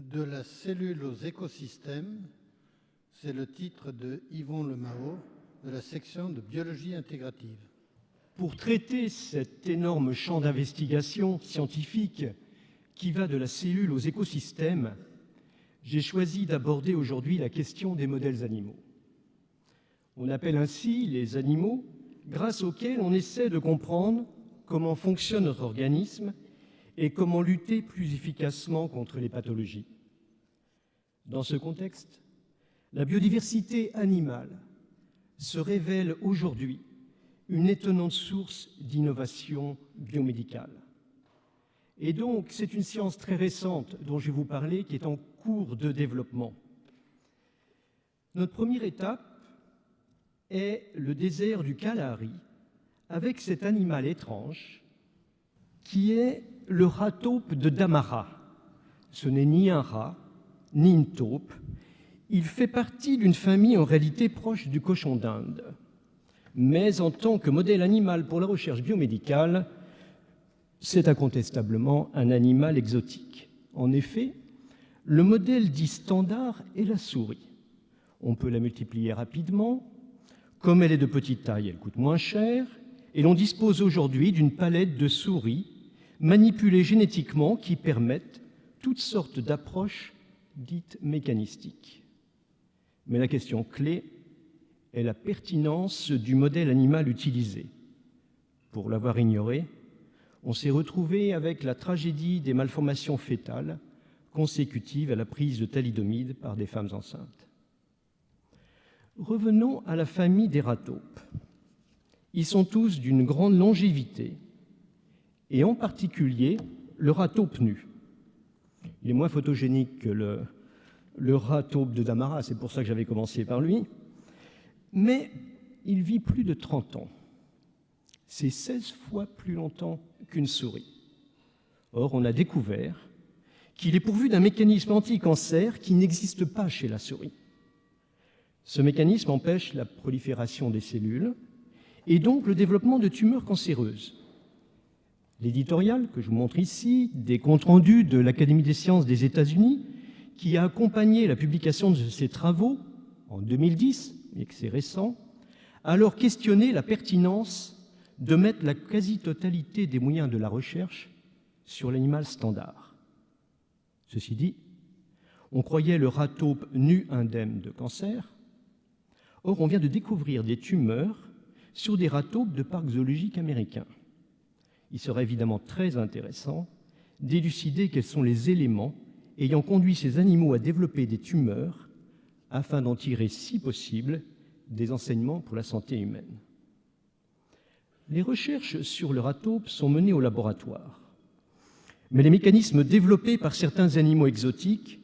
De la cellule aux écosystèmes, c'est le titre de Yvon Lemao de la section de biologie intégrative. Pour traiter cet énorme champ d'investigation scientifique qui va de la cellule aux écosystèmes, j'ai choisi d'aborder aujourd'hui la question des modèles animaux. On appelle ainsi les animaux grâce auxquels on essaie de comprendre comment fonctionne notre organisme et comment lutter plus efficacement contre les pathologies. Dans ce contexte, la biodiversité animale se révèle aujourd'hui une étonnante source d'innovation biomédicale. Et donc, c'est une science très récente dont je vais vous parler qui est en cours de développement. Notre première étape est le désert du Kalahari avec cet animal étrange qui est le rat taupe de Damara. Ce n'est ni un rat, ni une taupe. Il fait partie d'une famille en réalité proche du cochon d'Inde. Mais en tant que modèle animal pour la recherche biomédicale, c'est incontestablement un animal exotique. En effet, le modèle dit standard est la souris. On peut la multiplier rapidement. Comme elle est de petite taille, elle coûte moins cher. Et l'on dispose aujourd'hui d'une palette de souris manipulées génétiquement qui permettent toutes sortes d'approches dites mécanistiques. Mais la question clé est la pertinence du modèle animal utilisé. Pour l'avoir ignoré, on s'est retrouvé avec la tragédie des malformations fœtales consécutives à la prise de thalidomide par des femmes enceintes. Revenons à la famille des rats taupes. Ils sont tous d'une grande longévité, et en particulier le rat taupe nu. Il est moins photogénique que le rat taupe de Damara, c'est pour ça que j'avais commencé par lui, mais il vit plus de 30 ans. C'est 16 fois plus longtemps qu'une souris. Or, on a découvert qu'il est pourvu d'un mécanisme anti-cancer qui n'existe pas chez la souris. Ce mécanisme empêche la prolifération des cellules et donc le développement de tumeurs cancéreuses. L'éditorial que je vous montre ici, des comptes rendus de l'Académie des sciences des États-Unis, qui a accompagné la publication de ces travaux en 2010, mais que c'est récent, a alors questionné la pertinence de mettre la quasi-totalité des moyens de la recherche sur l'animal standard. Ceci dit, on croyait le rat taupe nu indemne de cancer. Or, on vient de découvrir des tumeurs sur des rats taupes de parcs zoologiques américains. Il serait évidemment très intéressant d'élucider quels sont les éléments ayant conduit ces animaux à développer des tumeurs afin d'en tirer, si possible, des enseignements pour la santé humaine. Les recherches sur le rat taupe sont menées au laboratoire, mais les mécanismes développés par certains animaux exotiques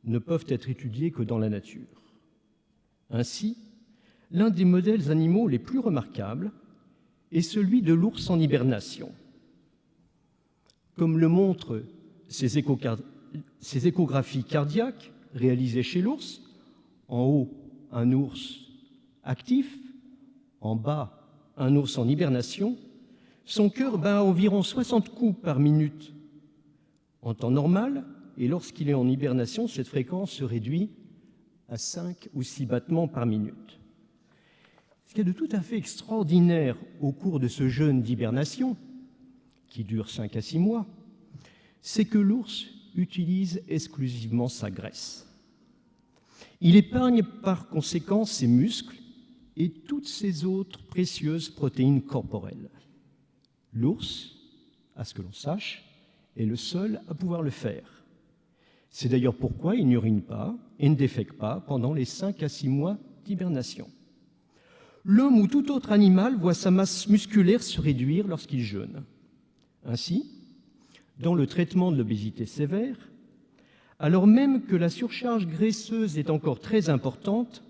ne peuvent être étudiés que dans la nature. Ainsi, l'un des modèles animaux les plus remarquables est celui de l'ours en hibernation. Comme le montrent ces échographies cardiaques réalisées chez l'ours, en haut, un ours actif, en bas, un ours en hibernation, son cœur bat environ 60 coups par minute en temps normal, et lorsqu'il est en hibernation, cette fréquence se réduit à 5 ou 6 battements par minute. Ce qu'il y a de tout à fait extraordinaire au cours de ce jeûne d'hibernation, qui dure 5 à 6 mois, c'est que l'ours utilise exclusivement sa graisse. Il épargne par conséquent ses muscles et toutes ses autres précieuses protéines corporelles. L'ours, à ce que l'on sache, est le seul à pouvoir le faire. C'est d'ailleurs pourquoi il n'urine pas et ne défèque pas pendant les 5 à 6 mois d'hibernation. L'homme ou tout autre animal voit sa masse musculaire se réduire lorsqu'il jeûne. Ainsi, dans le traitement de l'obésité sévère, alors même que la surcharge graisseuse est encore très importante,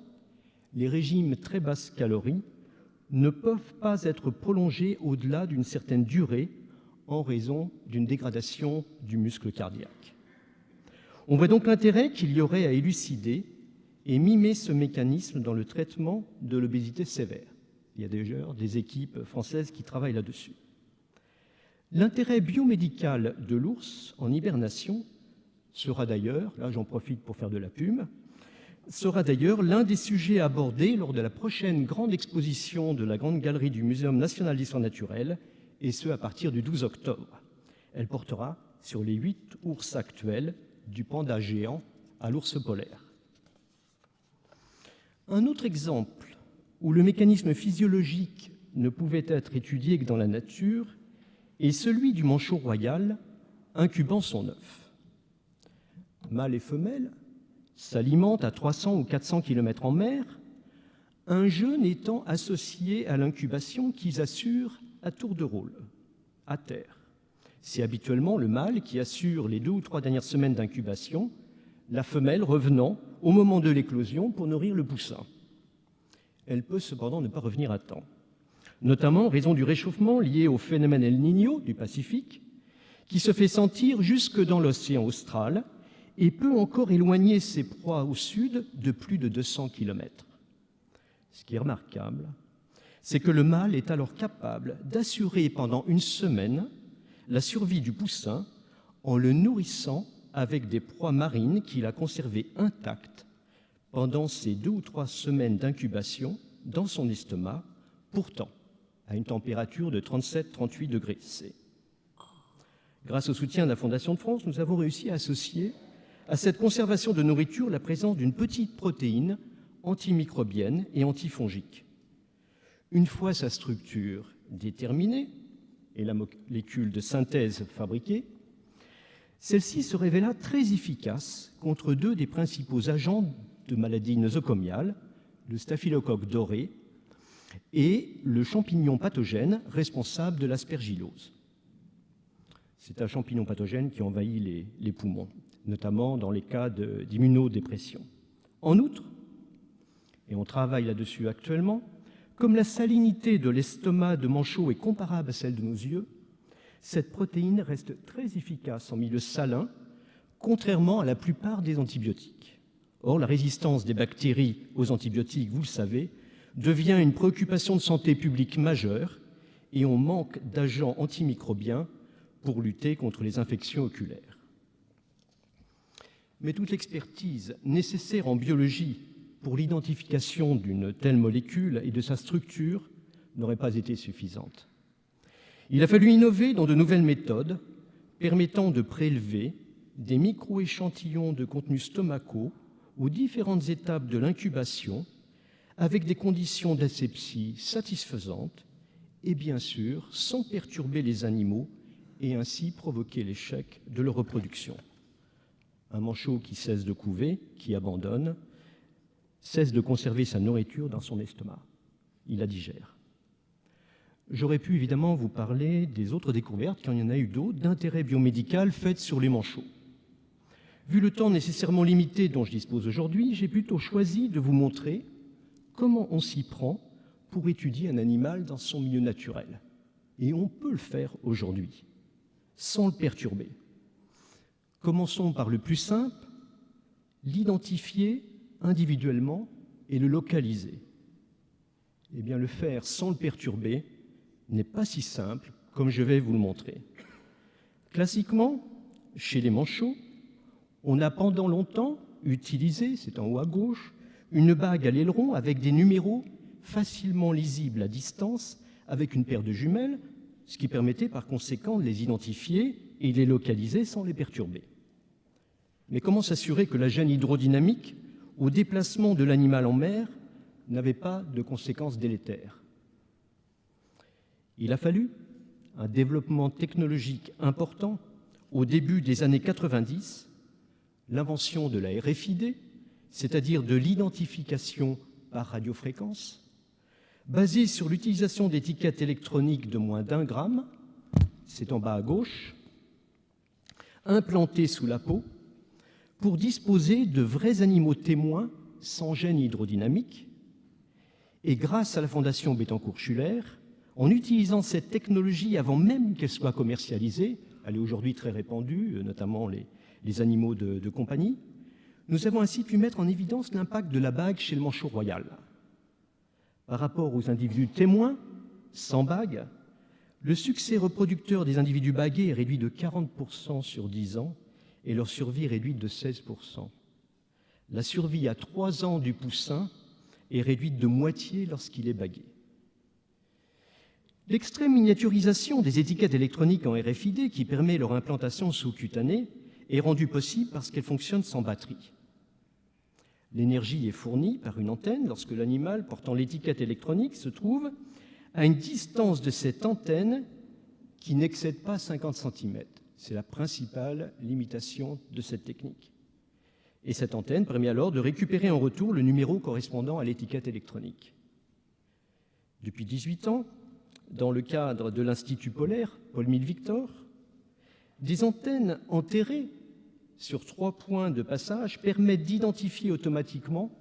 les régimes très basses calories ne peuvent pas être prolongés au-delà d'une certaine durée en raison d'une dégradation du muscle cardiaque. On voit donc l'intérêt qu'il y aurait à élucider et mimer ce mécanisme dans le traitement de l'obésité sévère. Il y a d'ailleurs des équipes françaises qui travaillent là-dessus. L'intérêt biomédical de l'ours en hibernation sera d'ailleurs, là j'en profite pour faire de la pub, sera d'ailleurs l'un des sujets abordés lors de la prochaine grande exposition de la Grande Galerie du Muséum national d'histoire naturelle, et ce à partir du 12 octobre. Elle portera sur les 8 ours actuels, du panda géant à l'ours polaire. Un autre exemple où le mécanisme physiologique ne pouvait être étudié que dans la nature est celui du manchot royal incubant son œuf. Mâle et femelle s'alimentent à 300 ou 400 km en mer, un jeune étant associé à l'incubation qu'ils assurent à tour de rôle, à terre. C'est habituellement le mâle qui assure les 2 ou 3 dernières semaines d'incubation, la femelle revenant au moment de l'éclosion pour nourrir le poussin. Elle peut cependant ne pas revenir à temps, notamment en raison du réchauffement lié au phénomène El Niño du Pacifique, qui se fait sentir jusque dans l'océan austral et peut encore éloigner ses proies au sud de plus de 200 km. Ce qui est remarquable, c'est que le mâle est alors capable d'assurer pendant une semaine la survie du poussin en le nourrissant avec des proies marines qu'il a conservées intactes pendant ces 2 ou 3 semaines d'incubation dans son estomac, pourtant à une température de 37-38 degrés C. Grâce au soutien de la Fondation de France, nous avons réussi à associer à cette conservation de nourriture la présence d'une petite protéine antimicrobienne et antifongique. Une fois sa structure déterminée et la molécule de synthèse fabriquée, celle-ci se révéla très efficace contre 2 des principaux agents de maladies nosocomiales, le staphylocoque doré et le champignon pathogène responsable de l'aspergillose. C'est un champignon pathogène qui envahit les poumons, notamment dans les cas d'immunodépression. En outre, et on travaille là-dessus actuellement, comme la salinité de l'estomac de manchot est comparable à celle de nos yeux, cette protéine reste très efficace en milieu salin, contrairement à la plupart des antibiotiques. Or, la résistance des bactéries aux antibiotiques, vous le savez, devient une préoccupation de santé publique majeure et on manque d'agents antimicrobiens pour lutter contre les infections oculaires. Mais toute l'expertise nécessaire en biologie pour l'identification d'une telle molécule et de sa structure n'aurait pas été suffisante. Il a fallu innover dans de nouvelles méthodes permettant de prélever des micro-échantillons de contenus stomacaux aux différentes étapes de l'incubation avec des conditions d'asepsie satisfaisantes et bien sûr sans perturber les animaux et ainsi provoquer l'échec de leur reproduction. Un manchot qui cesse de couver, qui abandonne, cesse de conserver sa nourriture dans son estomac. Il la digère. J'aurais pu évidemment vous parler des autres découvertes, car il y en a eu d'autres, d'intérêt biomédical faites sur les manchots. Vu le temps nécessairement limité dont je dispose aujourd'hui, j'ai plutôt choisi de vous montrer comment on s'y prend pour étudier un animal dans son milieu naturel. Et on peut le faire aujourd'hui, sans le perturber. Commençons par le plus simple, l'identifier individuellement et le localiser. Eh bien, le faire sans le perturber n'est pas si simple comme je vais vous le montrer. Classiquement, chez les manchots, on a pendant longtemps utilisé, c'est en haut à gauche, une bague à l'aileron avec des numéros facilement lisibles à distance avec une paire de jumelles, ce qui permettait par conséquent de les identifier et de les localiser sans les perturber. Mais comment s'assurer que la gêne hydrodynamique au déplacement de l'animal en mer n'avait pas de conséquences délétères? Il a fallu un développement technologique important au début des années 90, l'invention de la RFID, c'est-à-dire de l'identification par radiofréquence, basée sur l'utilisation d'étiquettes électroniques de moins d'1 gramme, c'est en bas à gauche, implantées sous la peau, pour disposer de vrais animaux témoins sans gêne hydrodynamique. Et grâce à la Fondation Bettencourt-Schuller, en utilisant cette technologie avant même qu'elle soit commercialisée, elle est aujourd'hui très répandue, notamment les animaux de compagnie, nous avons ainsi pu mettre en évidence l'impact de la bague chez le manchot royal. Par rapport aux individus témoins, sans bague, le succès reproducteur des individus bagués est réduit de 40% sur 10 ans, et leur survie réduite de 16%. La survie à 3 ans du poussin est réduite de moitié lorsqu'il est bagué. L'extrême miniaturisation des étiquettes électroniques en RFID qui permet leur implantation sous-cutanée est rendue possible parce qu'elles fonctionnent sans batterie. L'énergie est fournie par une antenne lorsque l'animal portant l'étiquette électronique se trouve à une distance de cette antenne qui n'excède pas 50 cm. C'est la principale limitation de cette technique. Et cette antenne permet alors de récupérer en retour le numéro correspondant à l'étiquette électronique. Depuis 18 ans, dans le cadre de l'Institut polaire Paul-Milles-Victor, des antennes enterrées sur 3 points de passage permettent d'identifier automatiquement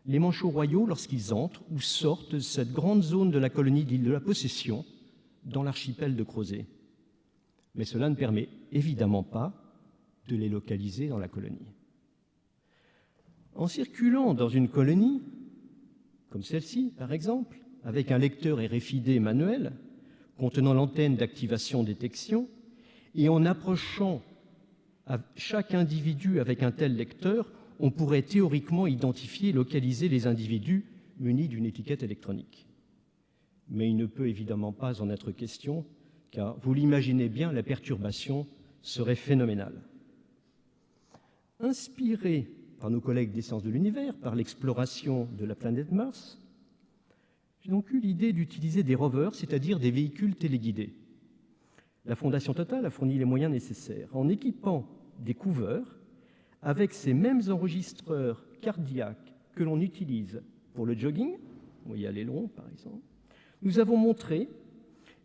les manchots royaux lorsqu'ils entrent ou sortent de cette grande zone de la colonie d'île de la Possession dans l'archipel de Crozet. Mais cela ne permet évidemment pas de les localiser dans la colonie. En circulant dans une colonie, comme celle-ci par exemple, avec un lecteur RFID manuel contenant l'antenne d'activation-détection, et en approchant à chaque individu avec un tel lecteur, on pourrait théoriquement identifier et localiser les individus munis d'une étiquette électronique. Mais il ne peut évidemment pas en être question, car vous l'imaginez bien, la perturbation serait phénoménale. Inspiré par nos collègues des sciences de l'univers, par l'exploration de la planète Mars, j'ai donc eu l'idée d'utiliser des rovers, c'est-à-dire des véhicules téléguidés. La Fondation Total a fourni les moyens nécessaires en équipant des couvreurs avec ces mêmes enregistreurs cardiaques que l'on utilise pour le jogging, vous voyez aller long par exemple. Nous avons montré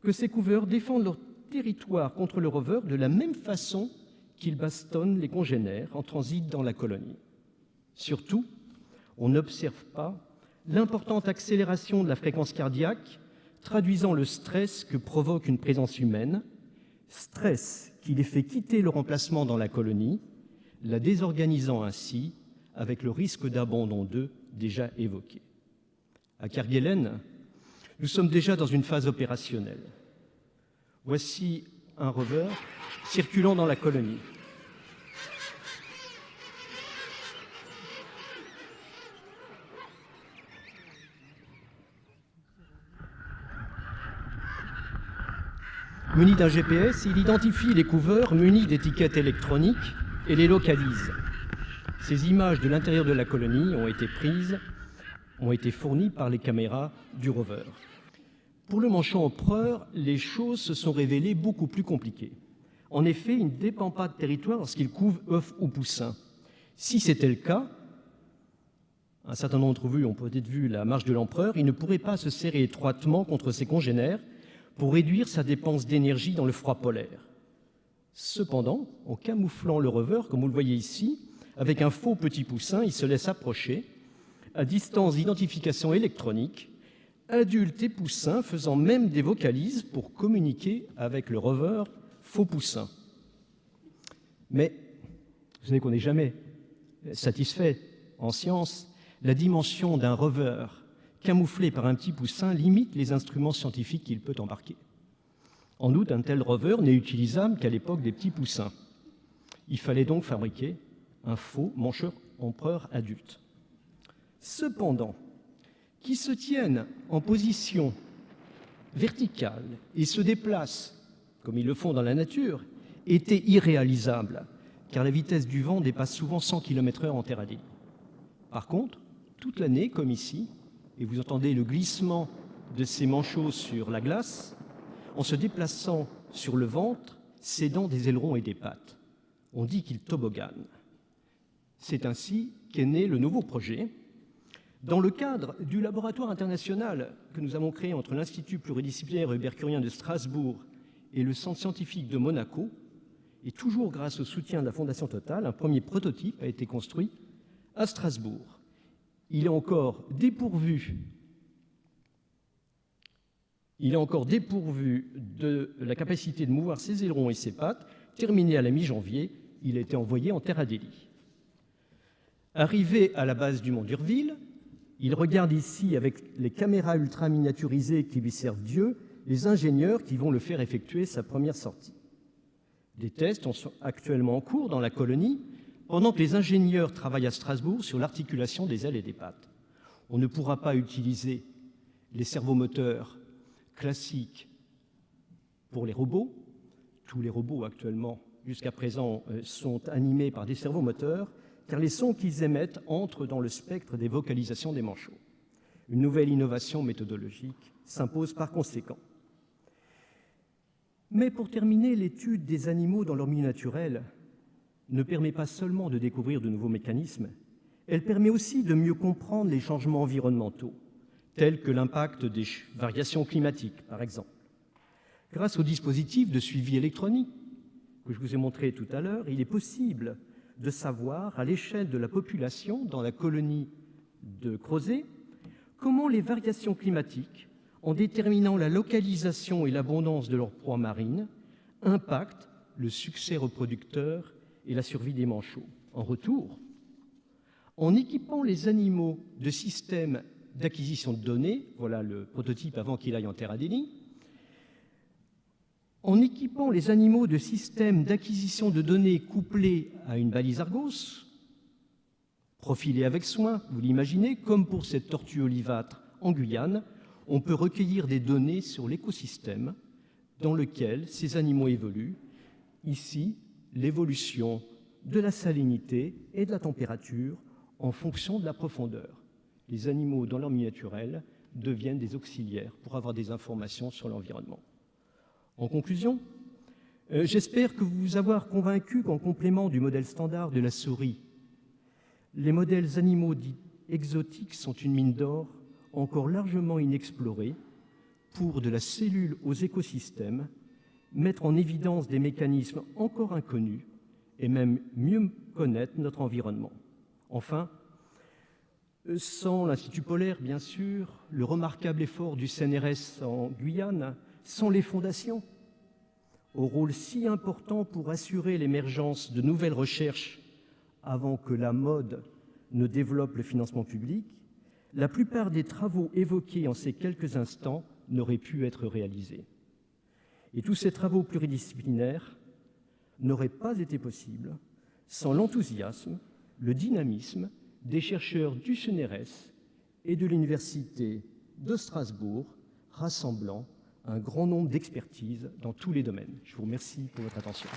que ces couvreurs défendent leur territoire contre le rover de la même façon qu'ils bastonnent les congénères en transit dans la colonie. Surtout, on n'observe pas l'importante accélération de la fréquence cardiaque traduisant le stress que provoque une présence humaine, stress qui les fait quitter le remplacement dans la colonie, la désorganisant ainsi avec le risque d'abandon d'eux déjà évoqué. À Kerguelen, nous sommes déjà dans une phase opérationnelle. Voici un rover circulant dans la colonie. Muni d'un GPS, il identifie les couvreurs munis d'étiquettes électroniques et les localise. Ces images de l'intérieur de la colonie ont été fournies par les caméras du rover. Pour le manchot empereur, les choses se sont révélées beaucoup plus compliquées. En effet, il ne dépend pas de territoire lorsqu'il couve œufs ou poussins. Si c'était le cas, un certain nombre d'entre vous ont peut-être vu la marche de l'empereur, il ne pourrait pas se serrer étroitement contre ses congénères pour réduire sa dépense d'énergie dans le froid polaire. Cependant, en camouflant le rover, comme vous le voyez ici, avec un faux petit poussin, il se laisse approcher, à distance d'identification électronique, adultes et poussins faisant même des vocalises pour communiquer avec le rover faux poussin. Mais vous savez qu'on n'est jamais satisfait en science. La dimension d'un rover camouflé par un petit poussin limite les instruments scientifiques qu'il peut embarquer. En outre, un tel rover n'est utilisable qu'à l'époque des petits poussins. Il fallait donc fabriquer un faux manchot empereur adulte. Cependant, qui se tiennent en position verticale et se déplacent, comme ils le font dans la nature, était irréalisable, car la vitesse du vent dépasse souvent 100 km/h en terre Adélie. Par contre, toute l'année, comme ici, et vous entendez le glissement de ces manchots sur la glace, en se déplaçant sur le ventre, cédant des ailerons et des pattes. On dit qu'ils tobogganent. C'est ainsi qu'est né le nouveau projet. Dans le cadre du laboratoire international que nous avons créé entre l'Institut pluridisciplinaire Hubert Curien de Strasbourg et le Centre scientifique de Monaco, et toujours grâce au soutien de la Fondation Total, un premier prototype a été construit à Strasbourg. Il est encore dépourvu de la capacité de mouvoir ses ailerons et ses pattes. Terminé à la mi-janvier, il a été envoyé en terre Adélie. Arrivé à la base du mont d'Urville, il regarde ici, avec les caméras ultra miniaturisées qui lui servent Dieu, les ingénieurs qui vont le faire effectuer sa première sortie. Des tests sont actuellement en cours dans la colonie, pendant que les ingénieurs travaillent à Strasbourg sur l'articulation des ailes et des pattes. On ne pourra pas utiliser les servomoteurs classiques pour les robots. Tous les robots actuellement, jusqu'à présent, sont animés par des servomoteurs, car les sons qu'ils émettent entrent dans le spectre des vocalisations des manchots. Une nouvelle innovation méthodologique s'impose par conséquent. Mais pour terminer, l'étude des animaux dans leur milieu naturel ne permet pas seulement de découvrir de nouveaux mécanismes, elle permet aussi de mieux comprendre les changements environnementaux, tels que l'impact des variations climatiques, par exemple. Grâce au dispositif de suivi électronique que je vous ai montré tout à l'heure, il est possible de savoir, à l'échelle de la population dans la colonie de Crozet, comment les variations climatiques, en déterminant la localisation et l'abondance de leurs proies marines, impactent le succès reproducteur et la survie des manchots. En retour, en équipant les animaux de systèmes d'acquisition de données, voilà le prototype avant qu'il aille en terre Adélie, en équipant les animaux de systèmes d'acquisition de données couplés à une balise Argos, profilée avec soin, vous l'imaginez, comme pour cette tortue olivâtre en Guyane, on peut recueillir des données sur l'écosystème dans lequel ces animaux évoluent. Ici, l'évolution de la salinité et de la température en fonction de la profondeur. Les animaux, dans leur milieu naturel, deviennent des auxiliaires pour avoir des informations sur l'environnement. En conclusion, j'espère que vous avoir convaincu qu'en complément du modèle standard de la souris, les modèles animaux dits exotiques sont une mine d'or encore largement inexplorée pour, de la cellule aux écosystèmes, mettre en évidence des mécanismes encore inconnus et même mieux connaître notre environnement. Enfin, sans l'Institut polaire, bien sûr, le remarquable effort du CNRS en Guyane, sans les fondations, au rôle si important pour assurer l'émergence de nouvelles recherches avant que la mode ne développe le financement public, la plupart des travaux évoqués en ces quelques instants n'auraient pu être réalisés. Et tous ces travaux pluridisciplinaires n'auraient pas été possibles sans l'enthousiasme, le dynamisme des chercheurs du CNRS et de l'Université de Strasbourg, rassemblant un grand nombre d'expertises dans tous les domaines. Je vous remercie pour votre attention.